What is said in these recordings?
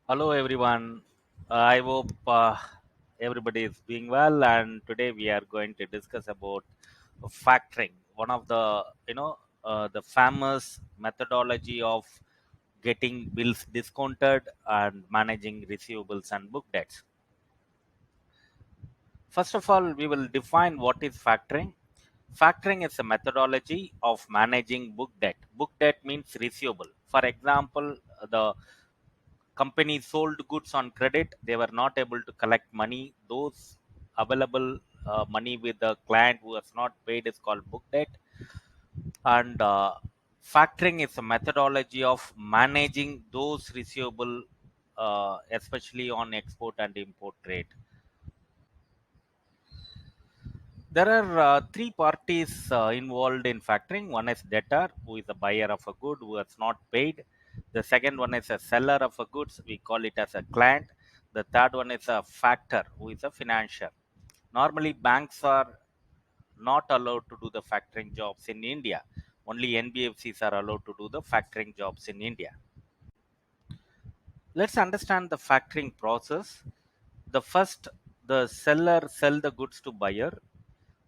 Hello, everyone. I hope everybody is doing well. And today we are going to discuss about factoring, one of the famous methodology of getting bills discounted and managing receivables and book debts. First of all, we will define what is factoring. Factoring is a methodology of managing book debt. Book debt means receivable. For example, the company sold goods on credit. They were not able to collect money. Those available money with the client who has not paid is called book debt. And factoring is a methodology of managing those receivable, especially on export and import trade. There are three parties involved in factoring. One is debtor, who is a buyer of a good who has not paid. The second one is a seller of a goods. We call it as a client. The third one is a factor, who is a financier. Normally, banks are not allowed to do the factoring jobs in India. Only NBFCs are allowed to do the factoring jobs in India. Let's understand the factoring process. The first, the seller sell the goods to buyer.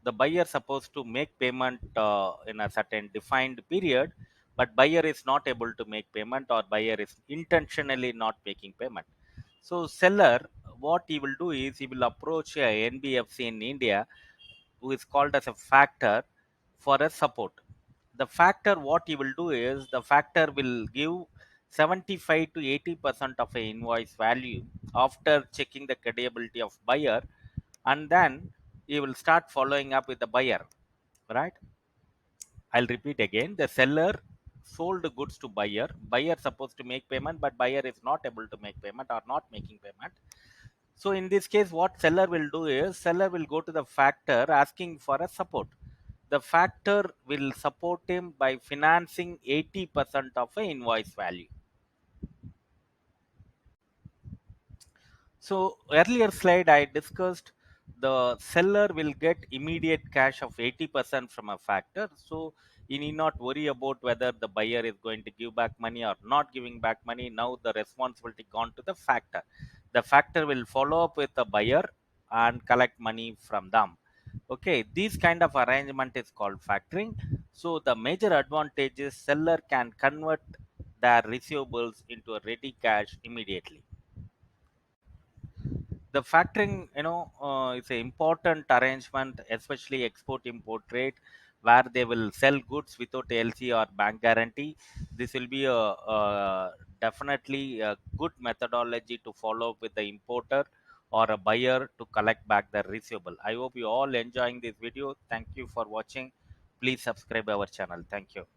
The buyer supposed to make payment in a certain defined period, but buyer is not able to make payment, or buyer is intentionally not making payment. So seller, what he will do is he will approach a NBFC in India, who is called as a factor, for a support. The factor, what he will do is the factor will give 75 to 80% of a invoice value after checking the credibility of buyer, and then he will start following up with the buyer, right? I'll repeat again. The seller sold goods to buyer. Buyer supposed to make payment, but buyer is not able to make payment or not making payment. So in this case, what seller will do is seller will go to the factor asking for a support. The factor will support him by financing 80% of a invoice value. So earlier slide I discussed the seller will get immediate cash of 80% from a factor. So you need not worry about whether the buyer is going to give back money or not giving back money. Now the responsibility gone to the factor. The factor will follow up with the buyer and collect money from them. Okay, this kind of arrangement is called factoring. So the major advantage is seller can convert their receivables into a ready cash immediately. The factoring, is an important arrangement, especially export import trade, where they will sell goods without LC or bank guarantee. This will be a definitely a good methodology to follow up with the importer or a buyer to collect back the receivable. I hope you all enjoying this video. Thank you for watching. Please subscribe our channel. Thank you.